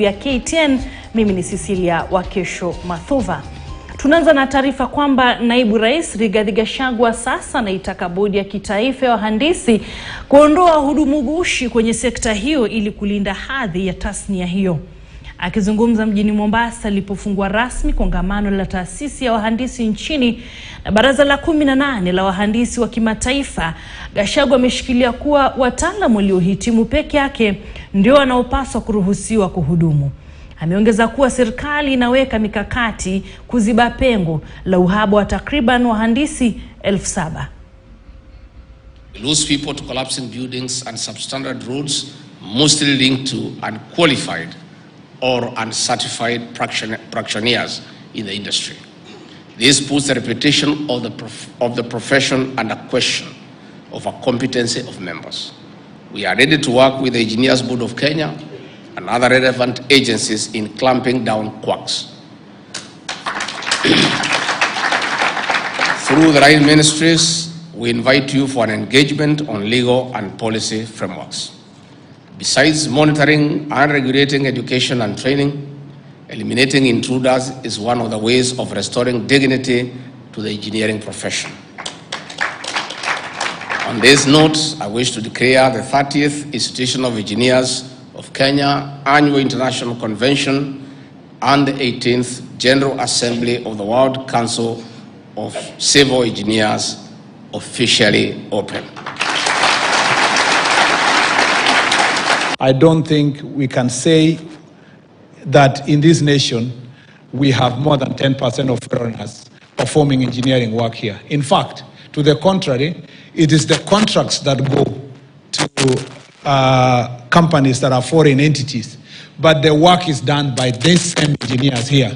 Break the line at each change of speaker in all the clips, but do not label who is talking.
ya KTN, mimi ni Cecilia wa Kesho Mathuva. Tunaanza na taarifa kwamba naibu rais Rigathi Gachagua sasa anaitaka bodi ya kitaifa ya wahandisi kuondoa wahudumu gushi kwenye sekta hiyo ili kulinda hadhi ya tasnia hiyo. Akizungumza mjini Mombasa alipofungua rasmi kongamano la taasisi ya wahandisi nchini na baraza la 18 la wahandisi wa kimataifa, Gachagua ameshikilia kuwa wataalamu waliohitimu peke yake ndio wanaopaswa kuruhusiwa kuhudumu. Ameongeza kuwa serikali inaweka mikakati kuziba pengo la uhaba wa takriban wahandisi 7,000.
Lose people to collapsing buildings and substandard roads, mostly linked to unqualified or uncertified practitioners in the industry. This puts the reputation of the profession under question of a competency of members. We are ready to work with the Engineers Board of Kenya and other relevant agencies in clamping down quacks. Through the right ministries, we invite you for an engagement on legal and policy frameworks. Besides monitoring and regulating education and training, eliminating intruders is one of the ways of restoring dignity to the engineering profession. On this note, I wish to declare the 30th Institution of Engineers of Kenya Annual International Convention and the 18th General Assembly of the World Council of Civil Engineers officially open.
I don't think we can say that in this nation we have more than 10% of foreigners performing engineering work here. In fact, to the contrary, it is the contracts that go to companies that are foreign entities, but the work is done by these same engineers here,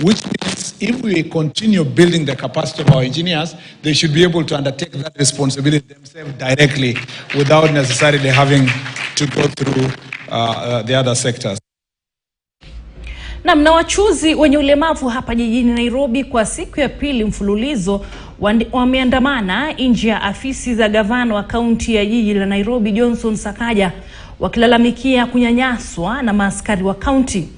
which means if we continue building the capacity of our engineers, they should be able to undertake that responsibility themselves directly without necessarily having to go through the other sectors.
Na wachuzi wenye ulemavu hapa jijini Nairobi kwa siku ya pili mfululizo wameandamana nje ya afisi za gavana wa kaunti ya jiji la Nairobi Johnson Sakaja wakilalamikia kunyanyaswa na maaskari wa kaunti.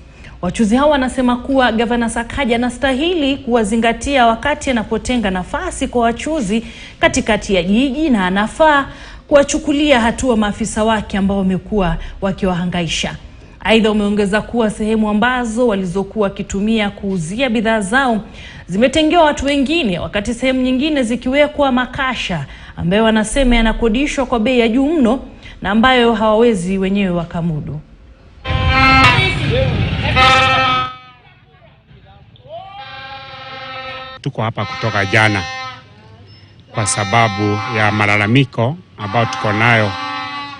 Wachuzi hao wanasema kuwa gavana Sakaja anastahili kuwazingatia wakati anapotenga nafasi kwa wachuzi katikati ya jiji na anafaa kuwachukulia hatua maafisa wake ambao wamekuwa wakiwahangaisha. Aidha umeongeza kuwa sehemu ambazo walizokuwa wakitumia kuuzia bidhaa zao zimetengewa watu wengine, wakati sehemu nyingine zikiwekwa makasha ambayo wanasema yanakodishwa kwa bei ya juu mno na ambayo hawawezi wenyewe wakamudu.
Tuko hapa kutoka jana kwa sababu ya malalamiko ambayo tuko nayo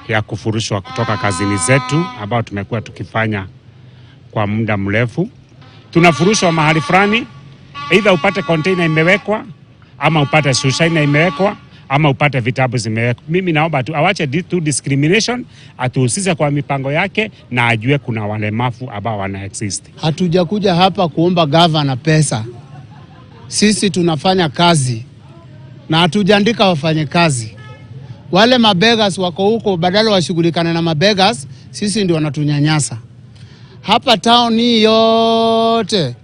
ya kufurushwa kutoka kazini zetu ambao tumekuwa tukifanya kwa muda mrefu. Tunafurushwa mahali fulani, either upate container imewekwa ama upate sushaina imewekwa ama upate vitabu zimewekwa. Mimi naomba tu awache tu discrimination, atuhusishe kwa mipango yake na ajue kuna walemavu ambao wana exist.
Hatujakuja hapa kuomba governor pesa. Sisi tunafanya kazi na hatujaandika wafanye kazi. Wale mabeggars wako huko, badala washughulikane na mabeggars, sisi ndio wanatunyanyasa. Hapa town hii yote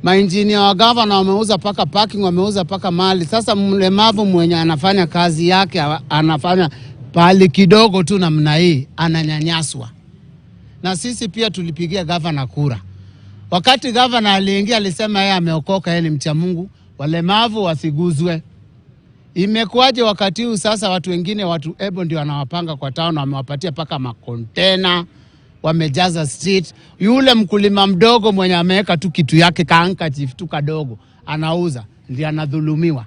maengineer wa governor wameuza paka parking, wameuza paka mali. Sasa mlemavu mwenye anafanya kazi yake, anafanya pali kidogo tu namna hii, ananyanyaswa. Na sisi pia tulipigia governor kura. Wakati governor aliingia alisema yeye ameokoka, yeye ni mcha Mungu, walemavu wasiguzwe. Imekuwaje wakati huu sasa watu wengine, watu ebo ndio wanawapanga kwa town, wamewapatia paka makontena, wamejaza street. Yule mkulima mdogo mwenye ameweka tu kitu yake kaanka chief tu kadogo anauza, ndiye anadhulumiwa.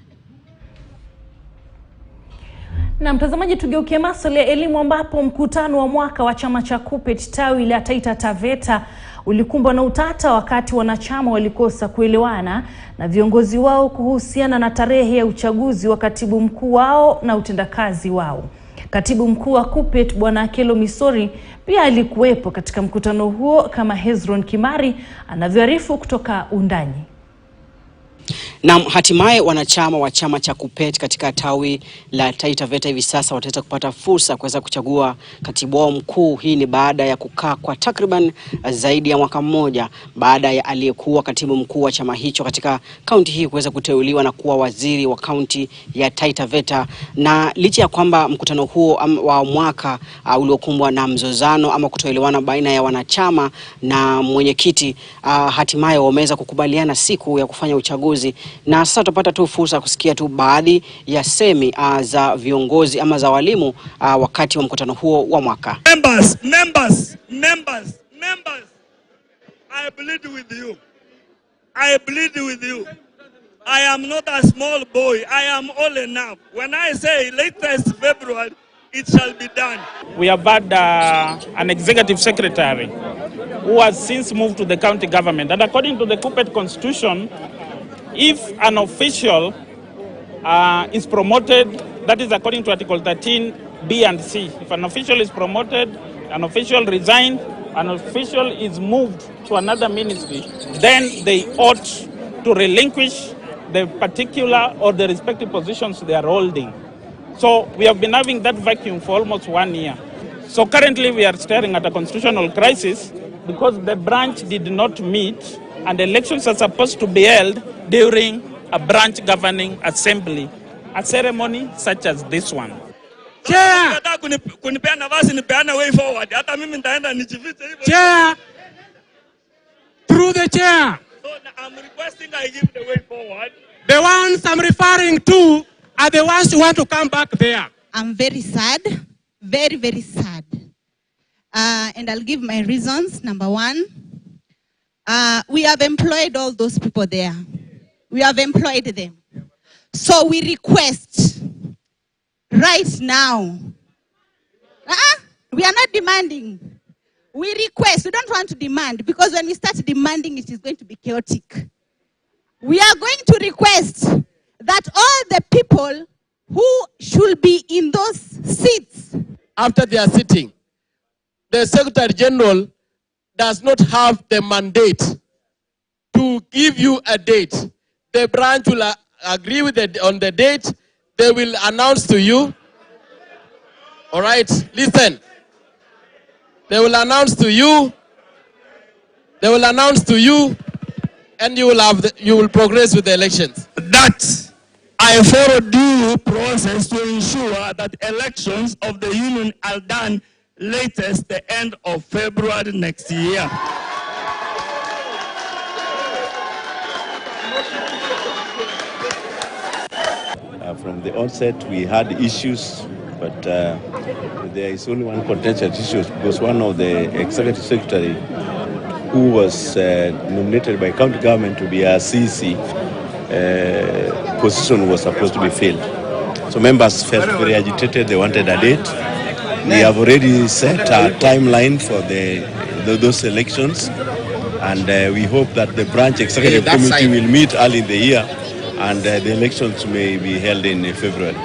Na mtazamaji, tugeukie masuala ya elimu ambapo mkutano wa mwaka wa chama cha KUPPET tawi la Taita Taveta ulikumbwa na utata wakati wanachama walikosa kuelewana na viongozi wao kuhusiana na tarehe ya uchaguzi wa katibu mkuu wao na utendakazi wao. Katibu mkuu wa KUPPET Bwana Kelo Misori pia alikuwepo katika mkutano huo, kama Hezron Kimari anavyoarifu kutoka undani.
Na hatimaye wanachama wa chama cha KUPPET katika tawi la Taita Taveta hivi sasa wataweza kupata fursa kuweza kuchagua katibu wao mkuu. Hii ni baada ya kukaa kwa takriban zaidi ya mwaka mmoja baada ya aliyekuwa katibu mkuu wa chama hicho katika kaunti hii kuweza kuteuliwa na kuwa waziri wa kaunti ya Taita Taveta. Na licha ya kwamba mkutano huo wa mwaka uliokumbwa na mzozano ama kutoelewana baina ya wanachama na mwenyekiti, hatimaye wameweza kukubaliana siku ya kufanya uchaguzi. Na sasa tutapata tu fursa kusikia tu baadhi ya semi za viongozi ama za walimu wakati wa mkutano huo wa mwaka.
Members, I plead with you. I am not a small boy. I am old enough. When I say latest February, it shall be done.
We have had an executive secretary who has since moved to the county government. And according to the KUPPET constitution, if an official is promoted, that is according to Article 13, B and C. If an official is promoted, an official resigns, an official is moved to another ministry, then they ought to relinquish the particular or the respective positions they are holding. So we have been having that vacuum for almost 1 year. So currently we are staring at a constitutional crisis because the branch did not meet and elections are supposed to be held during a branch governing assembly, a ceremony such as this one.
Chair,
through the chair,
so I'm requesting I give the way forward.
The ones I'm referring to are the ones who want to come back there.
I'm very sad, very, very sad. And I'll give my reasons. Number one, we have employed all those people there. We have employed them. So we request right now. We are not demanding. We request. We don't want to demand, because when we start demanding, it is going to be chaotic. We are going to request that all the people who should be in those seats,
After they are sitting, the Secretary General does not have the mandate to give you a date. The branch will agree with on the date. They will announce to you. All right, listen. They will announce to you. They will announce to you, and you will progress with the elections.
That I follow due process to ensure that elections of the union are done latest the end of February next year.
From the onset, we had issues, but there is only one potential issue, because one of the executive secretary who was nominated by county government to be a CC position was supposed to be filled. So members felt very agitated. They wanted a date. We have already set a timeline for those elections, and we hope that the branch executive committee will meet early in the year, and the elections may be held in February,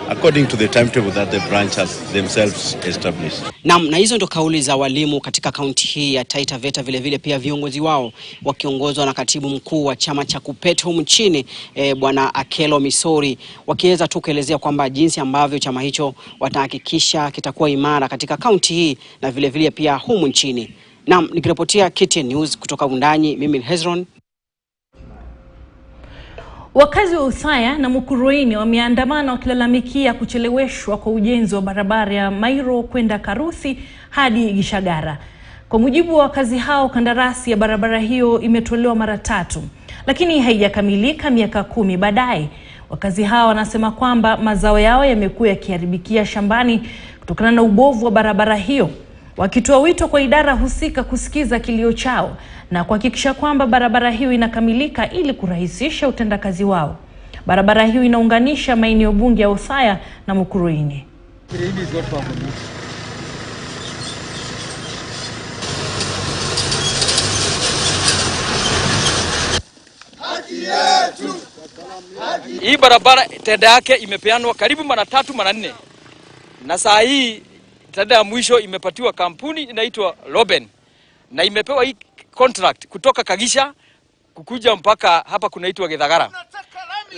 according to the timetable that the branch has themselves established.
Na hizo ndo kauli za walimu katika kaunti hii ya Taita Taveta. Vile vile pia viongozi wao wakiongozwa na katibu mkuu wa chama cha KUPPET humu nchini Bwana Akelo Misori, wakiweza tu kuelezea kwamba jinsi ambavyo chama hicho watahakikisha kitakuwa imara katika kaunti hii na vile vile pia humu nchini. Naam, nikiripotia KTN News kutoka Undanyi, mimi ni Hezron.
Wakazi wa Uthaya na Mukurweini wameandamana wakilalamikia kucheleweshwa kwa ujenzi wa barabara ya Mairo kwenda Karuthi hadi Gishagara. Kwa mujibu wa wakazi hao, kandarasi ya barabara hiyo imetolewa mara 3, lakini haijakamilika miaka 10 baadaye. Wakazi hao wanasema kwamba mazao yao yamekuwa yakiharibikia shambani kutokana na ubovu wa barabara hiyo, wakitoa wito kwa idara husika kusikiza kilio chao na kuhakikisha kwamba barabara hiyo inakamilika ili kurahisisha utendakazi wao. Barabara hiyo inaunganisha maeneo bunge ya Uthaya na Mukurweini.
Hii barabara tenda yake imepeanwa karibu mara 3 mara 4. Na saa hii tenda ya mwisho imepatiwa kampuni inaitwa Loben. Na imepewa hii contract kutoka Kagisha kukuja mpaka hapa kunaitwa Githagara.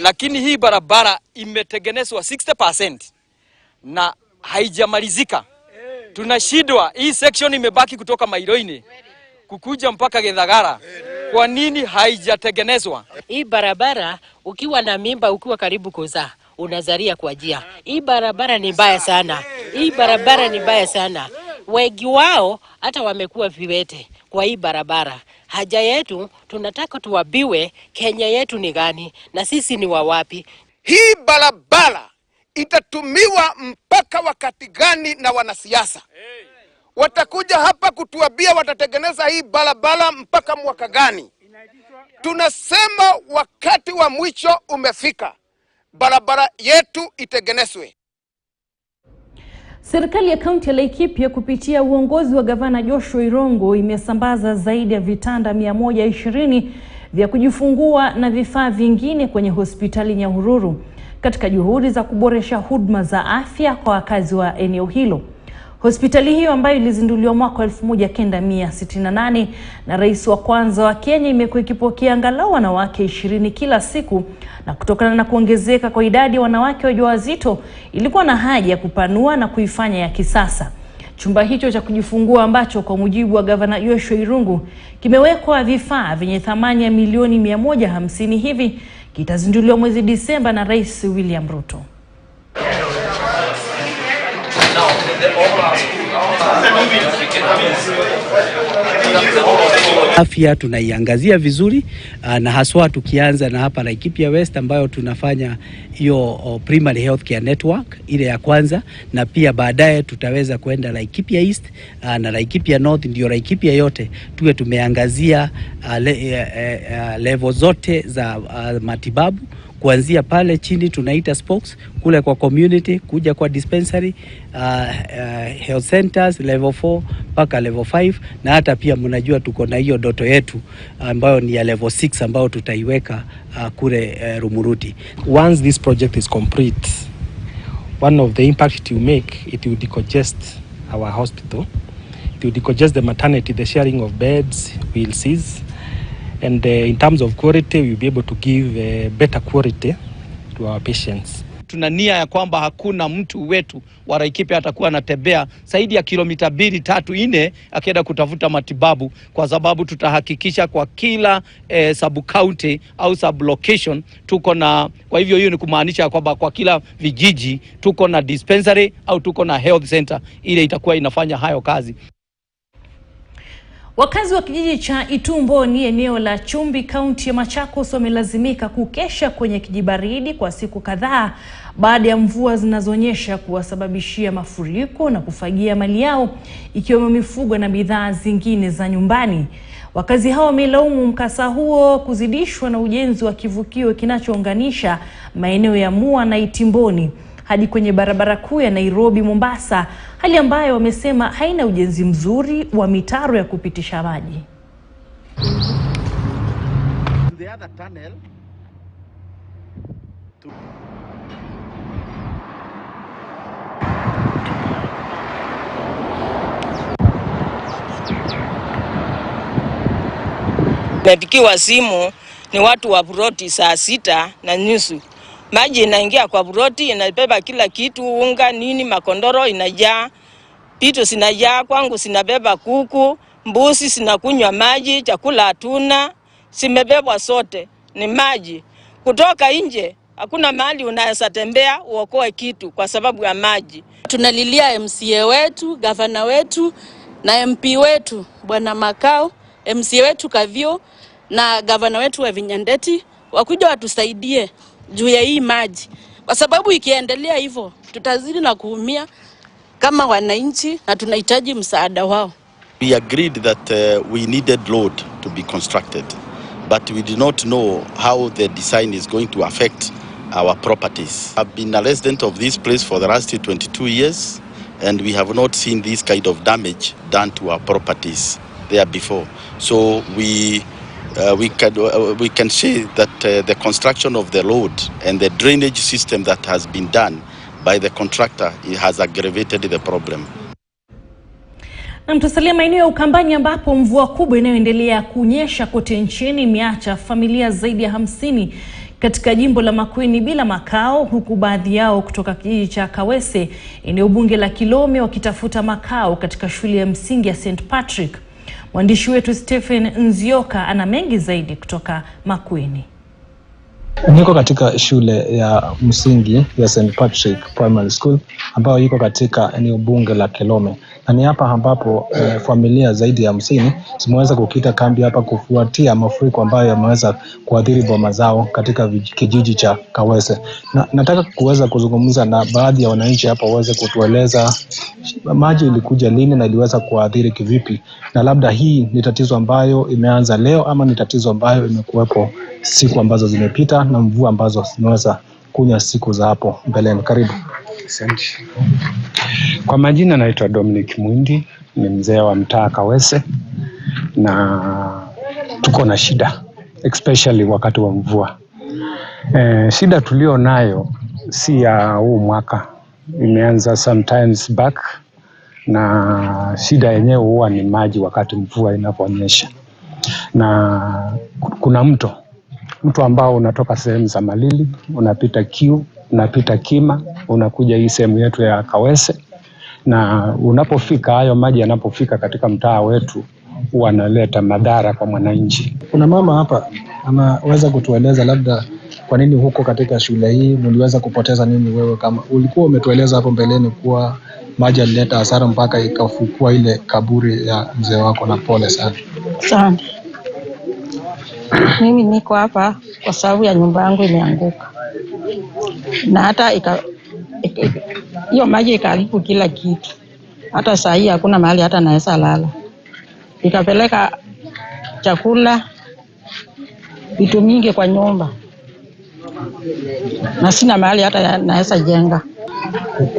lakini hii barabara imetengenezwa 60% na haijamalizika. Tunashindwa, hii section imebaki kutoka Mairoini kukuja mpaka Githagara. Kwa nini haijatengenezwa?
Hii barabara ukiwa na mimba, ukiwa karibu kuzaa, unazaria kwa njia. Hii barabara ni mbaya sana. Hii barabara ni mbaya sana. Wengi wao hata wamekuwa viwete kwa hii barabara. Haja yetu tunataka tuwabiwe Kenya yetu ni gani na sisi ni wawapi.
Hii barabara itatumiwa mpaka wakati gani na wanasiasa? Watakuja hapa kutuambia watatengeneza hii barabara mpaka mwaka gani? Tunasema wakati wa mwisho umefika. Barabara yetu itengenezwe.
Serikali ya kaunti ya Laikipia kupitia uongozi wa gavana Joshua Irongo imesambaza zaidi ya vitanda 120 vya kujifungua na vifaa vingine kwenye hospitali Nyahururu katika juhudi za kuboresha huduma za afya kwa wakazi wa eneo hilo. Hospitali hiyo ambayo ilizinduliwa mwaka 1968 na rais wa kwanza wa Kenya imekuwa ikipokea angalau wanawake 20 kila siku, na kutokana na kuongezeka kwa idadi ya wanawake wajawazito ilikuwa na haja ya kupanua na kuifanya ya kisasa. Chumba hicho cha kujifungua ambacho kwa mujibu wa gavana Joshua Irongo kimewekwa vifaa vyenye thamani ya milioni 150 hivi kitazinduliwa mwezi Disemba na Rais William Ruto.
Afya tunaiangazia vizuri na haswa tukianza na hapa Laikipia West ambayo tunafanya hiyo primary health care network ile ya kwanza, na pia baadaye tutaweza kwenda Laikipia East na Laikipia North, ndio Laikipia yote tuwe tumeangazia level zote za matibabu, kuanzia pale chini tunaita spokes, kule kwa community, kuja kwa dispensary, health centers level 4 mpaka level 5, na hata pia mnajua tuko na hiyo doto yetu ambayo ni ya level 6 ambayo tutaiweka kule Rumuruti.
Once this project is complete, one of the impact it will make, it will decongest our hospital, it will decongest the maternity, the sharing of beds will cease. And in terms of quality, we'll be able to give better quality to our patients.
Tuna nia ya kwamba hakuna mtu wetu wa Laikipia atakuwa anatembea zaidi ya kilomita 2, 3, 4 akienda kutafuta matibabu, kwa sababu tutahakikisha kwa kila sub county au sub location tuko na, kwa hivyo hiyo ni kumaanisha kwamba kwa kila vijiji tuko na dispensary au tuko na health center ile itakuwa inafanya hayo kazi.
Wakazi wa kijiji cha Itumbo ni eneo la Chumbi, kaunti ya Machakos, wamelazimika kukesha kwenye kijibaridi kwa siku kadhaa baada ya mvua zinazonyesha kuwasababishia mafuriko na kufagia mali yao ikiwemo mifugo na bidhaa zingine za nyumbani. Wakazi hao wamelaumu mkasa huo kuzidishwa na ujenzi wa kivukio kinachounganisha maeneo ya Mua na Itimboni hadi kwenye barabara kuu ya Nairobi Mombasa, hali ambayo wamesema haina ujenzi mzuri wa mitaro ya kupitisha maji.
The other tunnel
Napikiwa simu ni watu wa Buroti saa 6:30. Maji inaingia kwa Buroti, inabeba kila kitu, unga, nini, makondoro inajaa. Vitu sinajaa kwangu, sinabeba kuku, mbuzi sinakunywa maji, chakula hatuna, simebebwa sote, ni maji. Kutoka nje, hakuna mahali unaweza tembea uokoe kitu kwa sababu ya maji.
Tunalilia MCA wetu, gavana wetu na MP wetu Bwana Makao, MCA wetu Kavio na gavana wetu wa Vinyandeti wakuja watusaidie juu ya hii maji, kwa sababu ikiendelea hivyo tutazidi na kuumia kama wananchi na tunahitaji msaada wao.
We agreed that we needed road to be constructed, but we did not know how the design is going to affect our properties. I've been a resident of this place for the last 22 years, and we have not seen this kind of damage done to our properties there before. So we can say that the construction of the road and the drainage system that has been done by the contractor, it has aggravated the problem.
Na mtasalia maeneo ya Ukambani ambapo mvua kubwa inayoendelea kunyesha kote nchini imeacha familia zaidi ya 50 katika jimbo la Makueni bila makao, huku baadhi yao kutoka kijiji cha Kawese, eneo bunge la Kilome, wakitafuta makao katika shule ya msingi ya St. Patrick. Mwandishi wetu Stephen Nzioka ana mengi zaidi kutoka Makueni.
Niko katika shule ya msingi ya St. Patrick Primary School ambayo iko katika eneo bunge la Kilome. Na ni hapa ambapo familia zaidi ya 50 zimeweza kukita kambi hapa kufuatia mafuriko ambayo yameweza kuathiri boma zao katika kijiji cha Kawese. Na nataka kuweza kuzungumza na baadhi ya wananchi hapa waweze kutueleza maji ilikuja lini na iliweza kuathiri kivipi, na labda hii ni tatizo ambayo imeanza leo ama ni tatizo ambayo imekuwepo siku ambazo zimepita na mvua ambazo zimeweza kunya siku za hapo mbeleni. Karibu.
Asante. Kwa majina naitwa Dominic Mwindi, ni mzee wa mtaa Kawese, na tuko na shida especially wakati wa mvua. Shida tulio nayo si ya huu mwaka, imeanza sometimes back, na shida yenyewe huwa ni maji wakati mvua inaponyesha. Na kuna mto ambao unatoka sehemu za Malili, unapita Kiu, unapita Kima, unakuja hii sehemu yetu ya Kawese, na unapofika, hayo maji yanapofika katika mtaa wetu huwa analeta madhara kwa mwananchi.
Kuna mama hapa anaweza kutueleza labda kwa nini huko katika shule hii mliweza kupoteza nini? Wewe kama ulikuwa umetueleza hapo mbeleni kuwa maji yalileta hasara mpaka ikafukua ile kaburi ya mzee wako, na pole sana.
Asante. Mimi niko hapa kwa sababu ya nyumba yangu imeanguka. Na hata hiyo maji ikaharibu kila kitu. Hata saa hii hakuna mahali hata naweza lala. Ikapeleka chakula, vitu mingi kwa nyumba. Na sina mahali hata naweza jenga.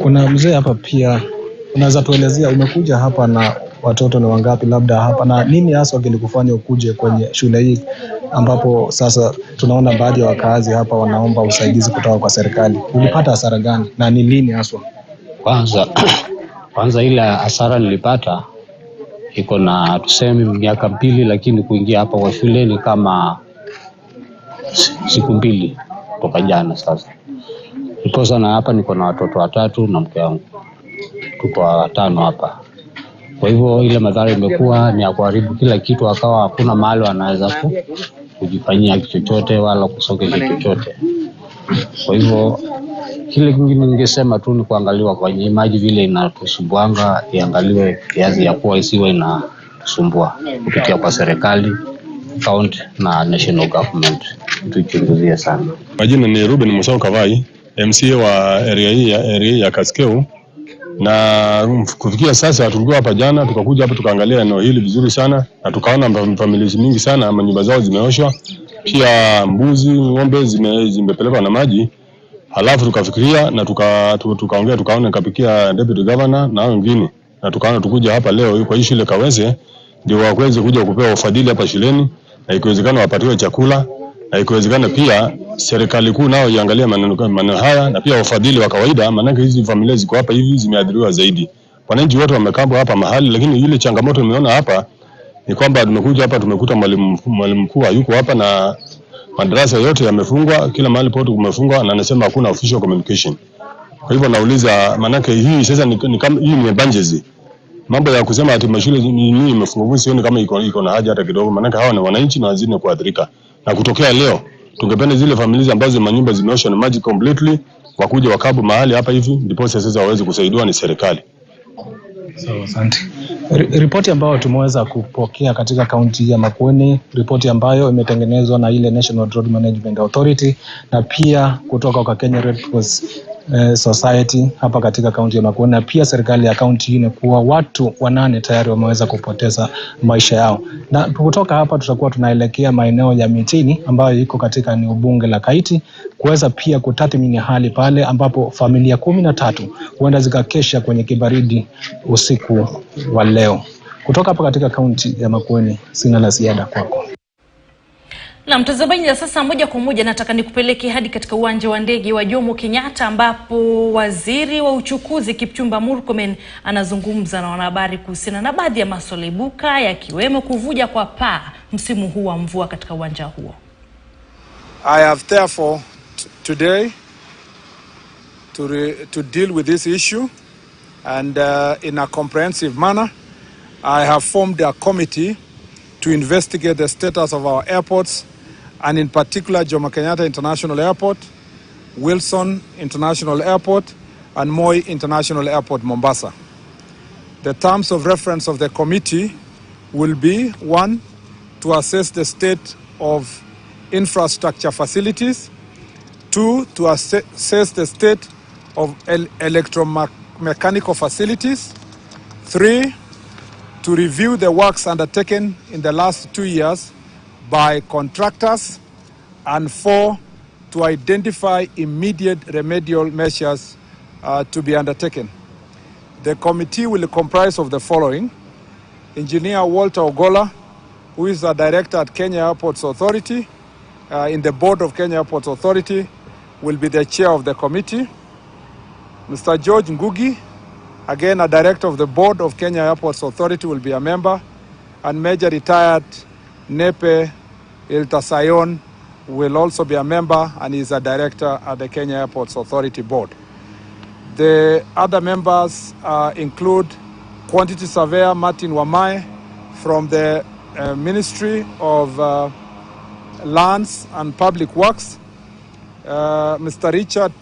Kuna mzee hapa pia, unaweza tuelezea umekuja hapa na watoto ni wangapi labda hapa, na nini hasa kilikufanya ukuje kwenye shule hii ambapo sasa tunaona baadhi ya wakazi hapa wanaomba usaidizi kutoka kwa serikali? Ulipata hasara gani na ni lini haswa?
Kwanza ile hasara nilipata iko na tuseme miaka 2, lakini kuingia hapa kwa shule ni kama siku 2 kutoka jana. Sasa niko na hapa, niko na watoto 3 na mke wangu, tuko 5 hapa. Kwa hivyo ile madhara imekuwa ni ya kuharibu kila kitu, akawa hakuna mahali wanaweza kujifanyia chochote wala kusogeza chochote. Kwa hivyo kile kingine ningesema tu ni kuangaliwa kwa maji vile inatusumbuanga, iangaliwe kiasi ya kuwa isiwe inasumbua kupitia kwa serikali, county na national government. Tuichunguzie sana.
Majina ni Ruben Musau Kavai, MCA wa area ya Kaskeu. Na kufikia sasa tulikuwa hapa jana, tukakuja hapa tukaangalia eneo hili vizuri sana, na tukaona familia nyingi sana manyumba zao zimeoshwa, pia mbuzi, ng'ombe zimepelekwa na maji. Halafu tukafikiria na tukaongea, tukaona nikapikia deputy governor na wengine, na tukaona tukuja hapa leo kwa hii shule Kawese ndio waweze kuja kupewa ufadhili hapa shuleni, na ikiwezekana wapatiwe chakula, na ikiwezekana pia serikali kuu nao iangalie maneno haya, na pia ufadhili wa kawaida, maana hizi familia ziko hapa hivi zimeathiriwa zaidi. Wananchi wote wamekaa hapa mahali, lakini ile changamoto nimeona hapa ni kwamba tumekuja hapa tumekuta mwalimu mkuu yuko hapa na madarasa yote yamefungwa, kila mahali pote kumefungwa, na anasema hakuna official communication. Kwa hivyo nauliza, maana hii sasa ni kama hii ni emergency. Mambo ya kusema ati mashule ni imefungwa sioni kama iko na haja hata kidogo, maana hawa ni wananchi na wazidi kuathirika. Na kutokea leo tungependa zile familia ambazo manyumba zimeoshwa na maji completely wakuja wakabu mahali hapa hivi, ndipo sasa waweze kusaidiwa ni serikali.
Asante. Ripoti ambayo tumeweza kupokea katika kaunti ya Makueni, ripoti ambayo imetengenezwa na ile National Road Management Authority na pia kutoka kwa Kenya Red Cross Society hapa katika kaunti ya Makueni, na pia serikali ya kaunti hii, kuwa watu 8 tayari wameweza kupoteza maisha yao. Na kutoka hapa tutakuwa tunaelekea maeneo ya Mitini ambayo iko katika eneo bunge la Kaiti, kuweza pia kutathmini hali pale ambapo familia 13 huenda zikakesha kwenye kibaridi usiku wa leo. Kutoka hapa katika kaunti ya Makueni, sina la ziada kwako.
Na mtazamaji, sasa moja kwa moja nataka nikupeleke hadi katika uwanja wa ndege wa Jomo Kenyatta ambapo waziri wa uchukuzi Kipchumba Murkomen anazungumza na wanahabari kuhusiana na baadhi ya masuala ibuka yakiwemo kuvuja kwa paa msimu huu wa mvua katika uwanja huo.
I have therefore today to deal with this issue, and in a comprehensive manner, I have formed a committee to investigate the status of our airports, and in particular Jomo Kenyatta International Airport, Wilson International Airport, and Moi International Airport, Mombasa. The terms of reference of the committee will be: 1, to assess the state of infrastructure facilities; 2, to assess the state of electromechanical facilities; 3, to review the works undertaken in the last 2 years by contractors; and 4, to identify immediate remedial measures to be undertaken. The committee will comprise of the following: Engineer Walter Ogola, who is the director at Kenya Airports Authority, in the board of Kenya Airports Authority, will be the chair of the committee. Mr. George Ngugi, again a director of the board of Kenya Airports Authority, will be a member, and Major Retired Nepe Iltasayon will also be a member, and is a director at the Kenya Airports Authority board. The other members include Quantity Surveyor Martin Wamae from the Ministry of Lands and Public Works, Mr. Richard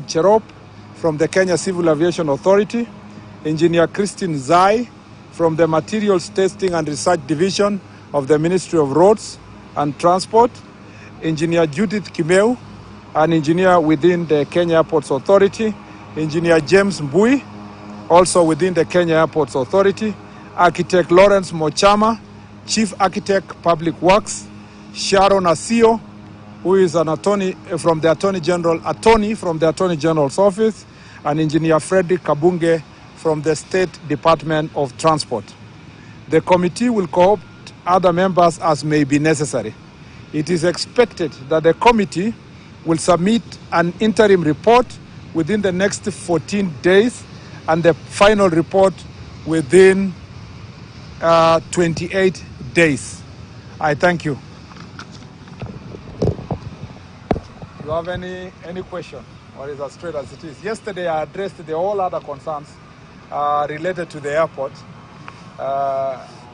Cherop from the Kenya Civil Aviation Authority, Engineer Christine Zai from the Materials Testing and Research Division of the Ministry of Roads and Transport, Engineer Judith Kimeu, an engineer within the Kenya Airports Authority, Engineer James Mbui, also within the Kenya Airports Authority, Architect Lawrence Mochama, Chief Architect Public Works, Sharon Asio, who is an attorney from the Attorney General's Office, and Engineer Frederick Kabunge from the State Department of Transport. The committee will co-opt other members as may be necessary. It is expected that the committee will submit an interim report within the next 14 days and the final report within 28 days. I thank you. Do you have any question, or is as straight as it is? Yesterday I addressed the all other concerns related to the airport.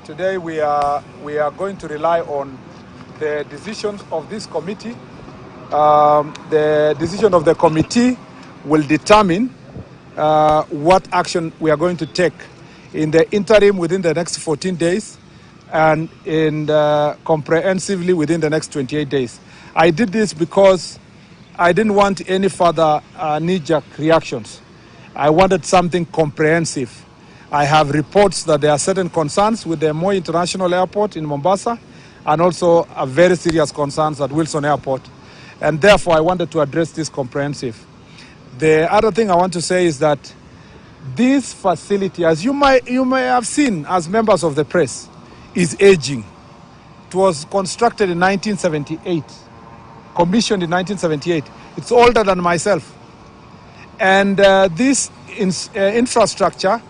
Today we are going to rely on the decisions of this committee. The decision of the committee will determine what action we are going to take in the interim within the next 14 days and comprehensively within the next 28 days. I did this because I didn't want any further knee-jerk reactions. I wanted something comprehensive. I have reports that there are certain concerns with the Moi International Airport in Mombasa, and also a very serious concerns at Wilson Airport. And therefore, I wanted to address this comprehensive. The other thing I want to say is that this facility, as you may have seen as members of the press, is aging. It was constructed in 1978, commissioned in 1978. It's older than myself. And this infrastructure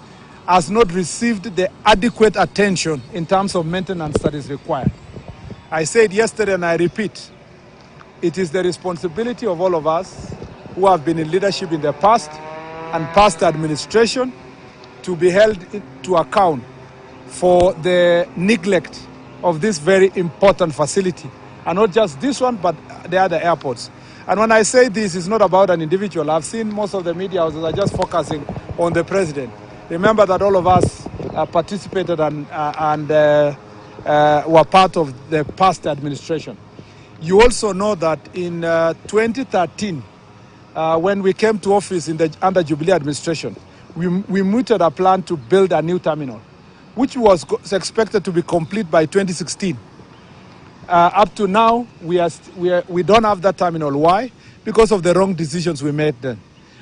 has not received the adequate attention in terms of maintenance that is required. I said yesterday and I repeat, it is the responsibility of all of us who have been in leadership in the past and past administration to be held to account for the neglect of this very important facility. And not just this one, but the other airports. And when I say this, it's not about an individual. I've seen most of the media houses are just focusing on the president. Remember that all of us participated and were part of the past administration. You also know that in 2013, when we came to office under Jubilee administration, we mooted a plan to build a new terminal, which was expected to be complete by 2016. Up to now, we don't have that terminal. Why? Because of the wrong decisions we made then.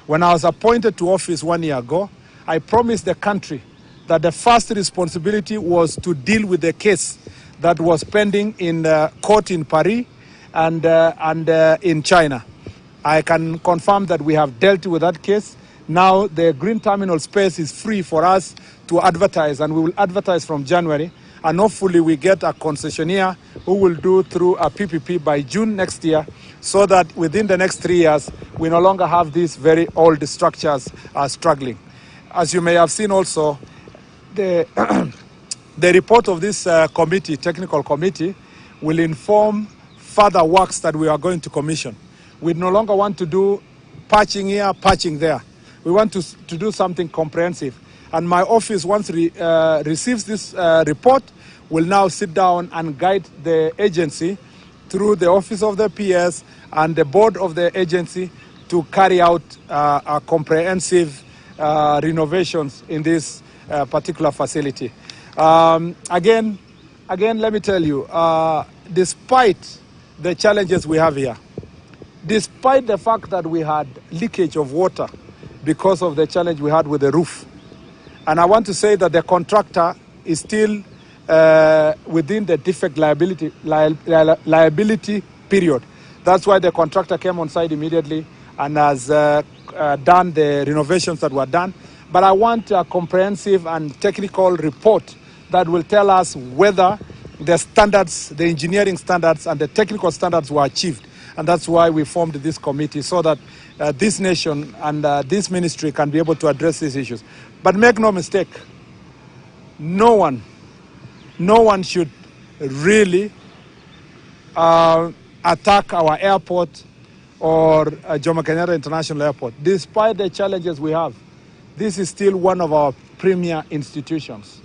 When I was appointed to office 1 year ago, I promised the country that the first responsibility was to deal with the case that was pending in court in Paris and in China. I can confirm that we have dealt with that case. Now the green terminal space is free for us to advertise, and we will advertise from January. and hopefully we get a concessionaire who will do through a PPP by June next year, so that within the next 3 years, we no longer have these very old structures struggling. As you may have seen also, the, the report of this committee, technical committee, will inform further works that we are going to commission. We no longer want to do patching here, patching there. We want to do something comprehensive. And my office, once receives this report, will now sit down and guide the agency through the office of the PS and the board of the agency to carry out a comprehensive renovations in this particular facility. Again, let me tell you, despite the challenges we have here, despite the fact that we had leakage of water because of the challenge we had with the roof, and I want to say that the contractor is still within the defect liability period. That's why the contractor came on site immediately and has done the renovations that were done. But I want a comprehensive and technical report that will tell us whether the standards, the engineering standards and the technical standards were achieved. And that's why we formed this committee, so that this nation and this ministry can be able to address these issues. But make no mistake, no one should really attack our airport or Jomo Kenyatta International Airport. Despite the challenges we have, this is still one of our premier institutions,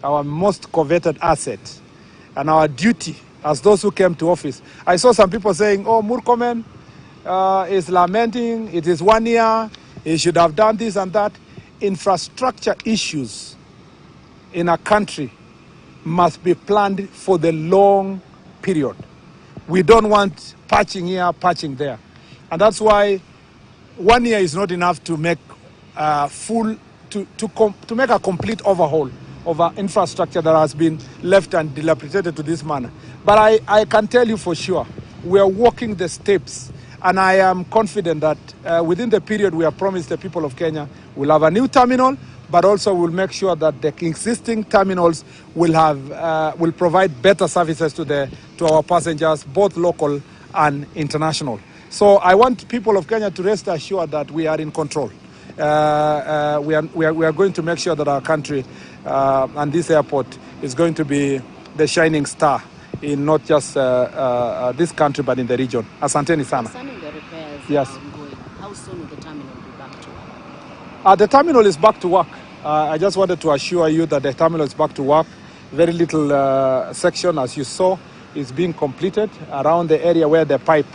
our most coveted asset, and our duty as those who came to office. I saw some people saying, oh, Murkomen is lamenting, it is 1 year, he should have done this and that. Infrastructure issues in a country must be planned for the long period. We don't want patching here, patching there. And that's why 1 year is not enough to make to make a complete overhaul of our infrastructure that has been left and dilapidated to this manner. But I can tell you for sure, we are walking the steps, and I am confident that within the period we have promised the people of Kenya, we'll have a new terminal, but also we'll make sure that the existing terminals will have will provide better services to our passengers, both local and international. So I want people of Kenya to rest assured that we are in control. We are going to make sure that our country and this airport is going to be the shining star in not just this country but in the region. Asanteni sana.
Concerning the repairs
yes.
Ongoing, how soon will the terminal be back to work?
The terminal is back to work. I just wanted to assure you that the terminal is back to work. Very little section, as you saw, is being completed around the area where the pipe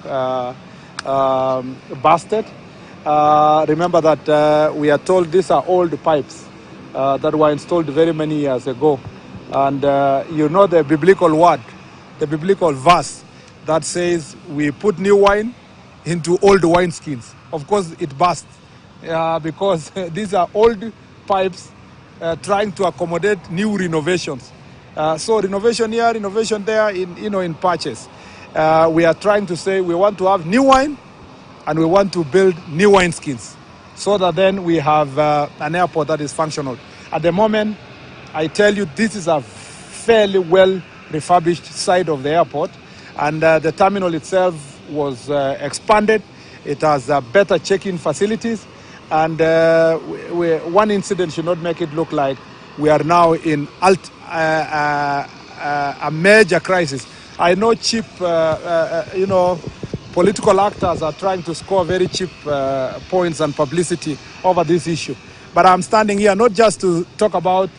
busted. Remember that we are told these are old pipes that were installed very many years ago. And you know the biblical word, the biblical verse that says we put new wine into old wineskins. Of course, it burst because these are old pipes trying to accommodate new renovations. So renovation here, renovation there, in patches. We are trying to say we want to have new wine and we want to build new wineskins so that then we have an airport that is functional. At the moment, I tell you, this is a fairly well refurbished side of the airport, and the terminal itself was expanded. It has better check-in facilities, and one incident should not make it look like we are now in a major crisis. I know cheap, political actors are trying to score very cheap points and publicity over this issue. But I'm standing here not just to talk about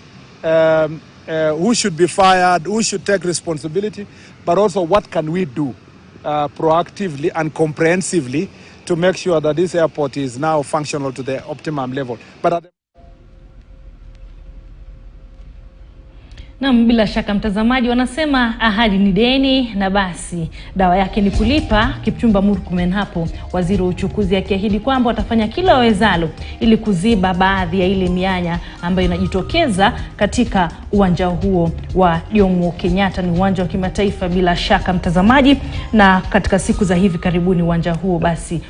who should be fired, who should take responsibility, but also what can we do proactively and comprehensively to make sure that this airport is now functional to the optimum level. But
Na bila shaka mtazamaji, wanasema ahadi ni deni na basi dawa yake ni kulipa. Kipchumba Murkomen hapo, waziri wa uchukuzi, akiahidi kwamba watafanya kila wawezalo ili kuziba baadhi ya ile mianya ambayo inajitokeza katika uwanja huo wa Jomo Kenyatta. Ni uwanja wa kimataifa bila shaka mtazamaji, na katika siku za hivi karibuni uwanja huo basi